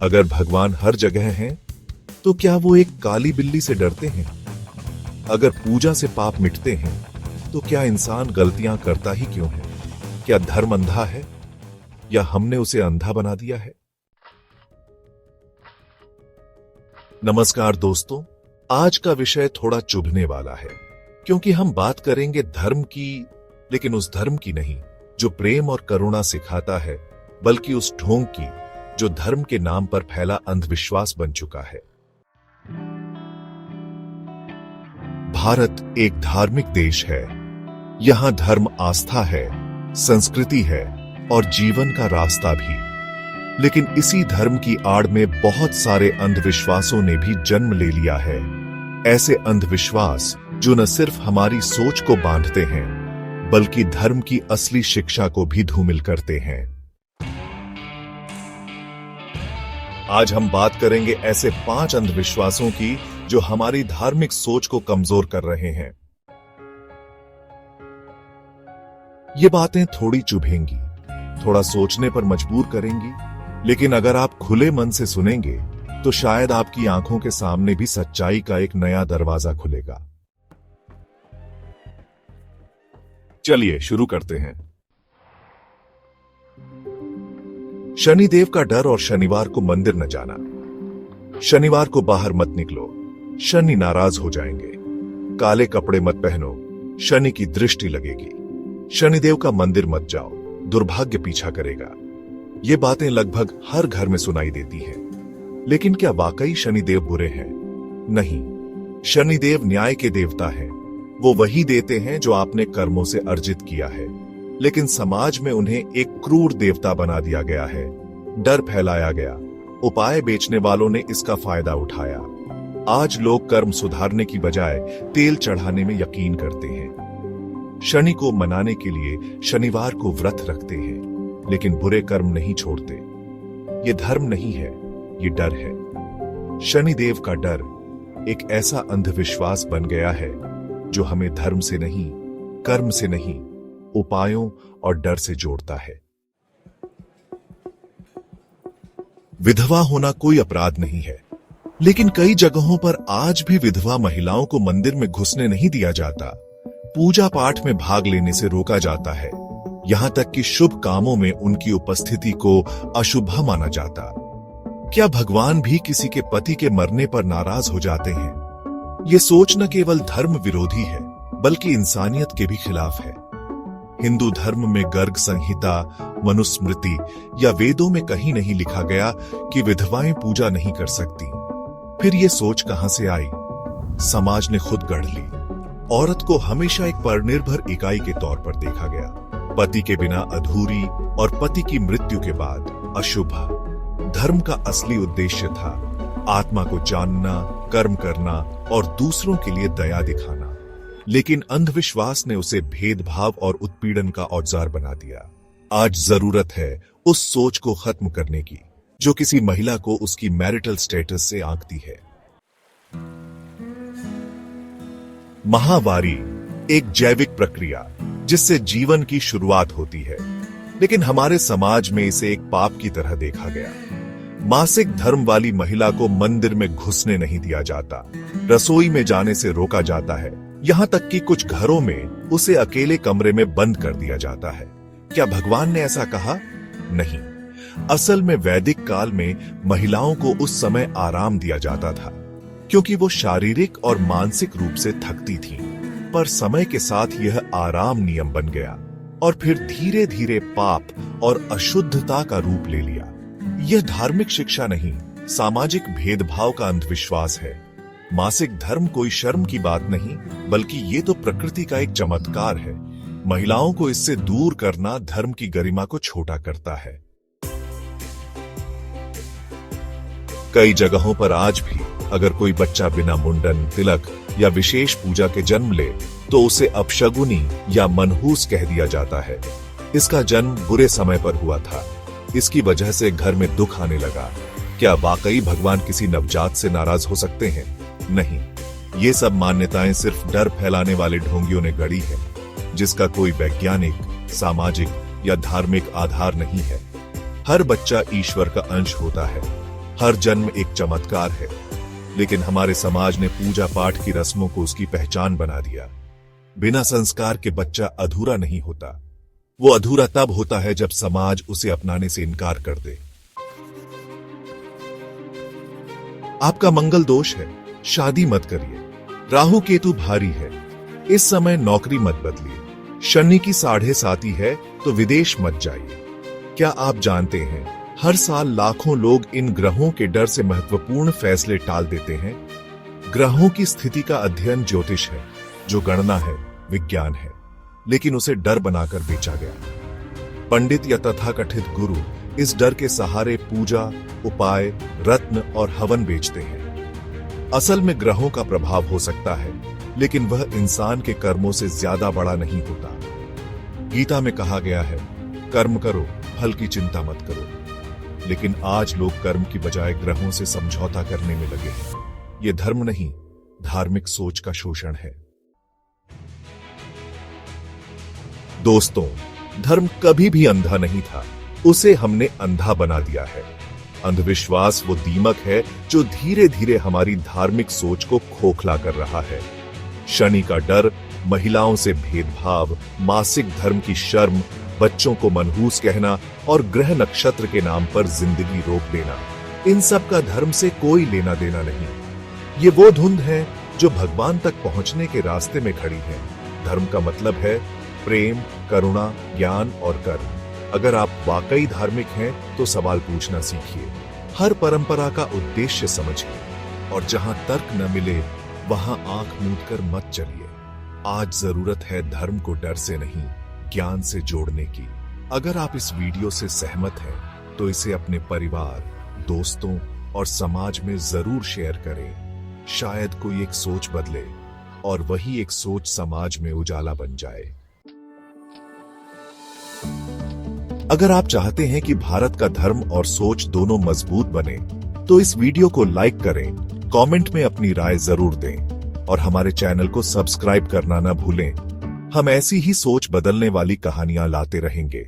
अगर भगवान हर जगह हैं, तो क्या वो एक काली बिल्ली से डरते हैं? अगर पूजा से पाप मिटते हैं, तो क्या इंसान गलतियां करता ही क्यों है? क्या धर्म अंधा है या हमने उसे अंधा बना दिया है? नमस्कार दोस्तों, आज का विषय थोड़ा चुभने वाला है, क्योंकि हम बात करेंगे धर्म की, लेकिन उस धर्म की नहीं जो प्रेम और करुणा सिखाता है, बल्कि उस ढोंग की जो धर्म के नाम पर फैला अंधविश्वास बन चुका है। भारत एक धार्मिक देश है। यहां धर्म आस्था है, संस्कृति है और जीवन का रास्ता भी। लेकिन इसी धर्म की आड़ में बहुत सारे अंधविश्वासों ने भी जन्म ले लिया है। ऐसे अंधविश्वास जो न सिर्फ हमारी सोच को बांधते हैं, बल्कि धर्म की असली शिक्षा को भी धूमिल करते हैं। आज हम बात करेंगे ऐसे 5 अंधविश्वासों की जो हमारी धार्मिक सोच को कमजोर कर रहे हैं। ये बातें थोड़ी चुभेंगी, थोड़ा सोचने पर मजबूर करेंगी, लेकिन अगर आप खुले मन से सुनेंगे तो शायद आपकी आंखों के सामने भी सच्चाई का एक नया दरवाजा खुलेगा। चलिए शुरू करते हैं। शनिदेव का डर और शनिवार को मंदिर न जाना। शनिवार को बाहर मत निकलो, शनि नाराज हो जाएंगे। काले कपड़े मत पहनो, शनि की दृष्टि लगेगी। शनिदेव का मंदिर मत जाओ, दुर्भाग्य पीछा करेगा। ये बातें लगभग हर घर में सुनाई देती हैं। लेकिन क्या वाकई शनिदेव बुरे हैं? नहीं, शनिदेव न्याय के देवता हैं। वो वही देते हैं जो आपने कर्मों से अर्जित किया है। लेकिन समाज में उन्हें एक क्रूर देवता बना दिया गया है। डर फैलाया गया, उपाय बेचने वालों ने इसका फायदा उठाया। आज लोग कर्म सुधारने की बजाय तेल चढ़ाने में यकीन करते हैं। शनि को मनाने के लिए शनिवार को व्रत रखते हैं, लेकिन बुरे कर्म नहीं छोड़ते। ये धर्म नहीं है, ये डर है। शनिदेव का डर एक ऐसा अंधविश्वास बन गया है जो हमें धर्म से नहीं, कर्म से नहीं, उपायों और डर से जोड़ता है। विधवा होना कोई अपराध नहीं है, लेकिन कई जगहों पर आज भी विधवा महिलाओं को मंदिर में घुसने नहीं दिया जाता। पूजा पाठ में भाग लेने से रोका जाता है। यहां तक कि शुभ कामों में उनकी उपस्थिति को अशुभ माना जाता। क्या भगवान भी किसी के पति के मरने पर नाराज हो जाते हैं? ये सोच न केवल धर्म विरोधी है, बल्कि इंसानियत के भी खिलाफ है। हिंदू धर्म में गर्ग संहिता, मनुस्मृति या वेदों में कहीं नहीं लिखा गया कि विधवाएं पूजा नहीं कर सकती। फिर ये सोच कहां से आई? समाज ने खुद गढ़ ली। औरत को हमेशा एक परनिर्भर इकाई के तौर पर देखा गया, पति के बिना अधूरी और पति की मृत्यु के बाद अशुभ। धर्म का असली उद्देश्य था आत्मा को जानना, कर्म करना और दूसरों के लिए दया दिखाना। लेकिन अंधविश्वास ने उसे भेदभाव और उत्पीड़न का औजार बना दिया। आज जरूरत है उस सोच को खत्म करने की जो किसी महिला को उसकी मैरिटल स्टेटस से आंकती है। माहवारी एक जैविक प्रक्रिया जिससे जीवन की शुरुआत होती है, लेकिन हमारे समाज में इसे एक पाप की तरह देखा गया। मासिक धर्म वाली महिला को मंदिर में घुसने नहीं दिया जाता, रसोई में जाने से रोका जाता है, यहां तक कि कुछ घरों में उसे अकेले कमरे में बंद कर दिया जाता है। क्या भगवान ने ऐसा कहा? नहीं। असल में वैदिक काल में महिलाओं को उस समय आराम दिया जाता था, क्योंकि वो शारीरिक और मानसिक रूप से थकती थीं। पर समय के साथ यह आराम नियम बन गया और फिर धीरे धीरे पाप और अशुद्धता का रूप ले लिया। यह धार्मिक शिक्षा नहीं, सामाजिक भेदभाव का अंधविश्वास है। मासिक धर्म कोई शर्म की बात नहीं, बल्कि ये तो प्रकृति का एक चमत्कार है। महिलाओं को इससे दूर करना धर्म की गरिमा को छोटा करता है। कई जगहों पर आज भी अगर कोई बच्चा बिना मुंडन, तिलक या विशेष पूजा के जन्म ले तो उसे अपशगुनी या मनहूस कह दिया जाता है। इसका जन्म बुरे समय पर हुआ था, इसकी वजह से घर में दुख आने लगा। क्या वाकई भगवान किसी नवजात से नाराज हो सकते हैं? नहीं। ये सब मान्यताएं सिर्फ डर फैलाने वाले ढोंगियों ने गढ़ी है, जिसका कोई वैज्ञानिक, सामाजिक या धार्मिक आधार नहीं है। हर बच्चा ईश्वर का अंश होता है। हर जन्म एक चमत्कार है, लेकिन हमारे समाज ने पूजा पाठ की रस्मों को उसकी पहचान बना दिया। बिना संस्कार के बच्चा अधूरा नहीं होता। वो अधूरा तब होता है जब समाज उसे अपनाने से इनकार कर दे। आपका मंगल दोष है, शादी मत करिए। राहु केतु भारी है, इस समय नौकरी मत बदलिए। शनि की 7.5 है तो विदेश मत जाइए। क्या आप जानते हैं, हर साल लाखों लोग इन ग्रहों के डर से महत्वपूर्ण फैसले टाल देते हैं। ग्रहों की स्थिति का अध्ययन ज्योतिष है, जो गणना है, विज्ञान है, लेकिन उसे डर बनाकर बेचा गया। पंडित या तथाकथित गुरु इस डर के सहारे पूजा, उपाय, रत्न और हवन बेचते हैं। असल में ग्रहों का प्रभाव हो सकता है, लेकिन वह इंसान के कर्मों से ज्यादा बड़ा नहीं होता। गीता में कहा गया है, कर्म करो, फल की चिंता मत करो। लेकिन आज लोग कर्म की बजाय ग्रहों से समझौता करने में लगे हैं। ये धर्म नहीं, धार्मिक सोच का शोषण है। दोस्तों, धर्म कभी भी अंधा नहीं था, उसे हमने अंधा बना दिया है। अंधविश्वास वो दीमक है जो धीरे धीरे हमारी धार्मिक सोच को खोखला कर रहा है। शनि का डर, महिलाओं से भेदभाव, मासिक धर्म की शर्म, बच्चों को मनहूस कहना और ग्रह नक्षत्र के नाम पर जिंदगी रोक देना, इन सब का धर्म से कोई लेना देना नहीं। ये वो धुंध है जो भगवान तक पहुंचने के रास्ते में खड़ी है। धर्म का मतलब है प्रेम, करुणा, ज्ञान और कर्म। अगर आप वाकई धार्मिक हैं तो सवाल पूछना सीखिए। हर परंपरा का उद्देश्य समझिए, और जहां तर्क न मिले वहां आंख मूंद कर मत चलिए। आज जरूरत है धर्म को डर से नहीं, ज्ञान से जोड़ने की। अगर आप इस वीडियो से सहमत हैं तो इसे अपने परिवार, दोस्तों और समाज में जरूर शेयर करें। शायद कोई एक सोच बदले और वही एक सोच समाज में उजाला बन जाए। अगर आप चाहते हैं कि भारत का धर्म और सोच दोनों मजबूत बने, तो इस वीडियो को लाइक करें, कमेंट में अपनी राय जरूर दें और हमारे चैनल को सब्सक्राइब करना न भूलें। हम ऐसी ही सोच बदलने वाली कहानियां लाते रहेंगे।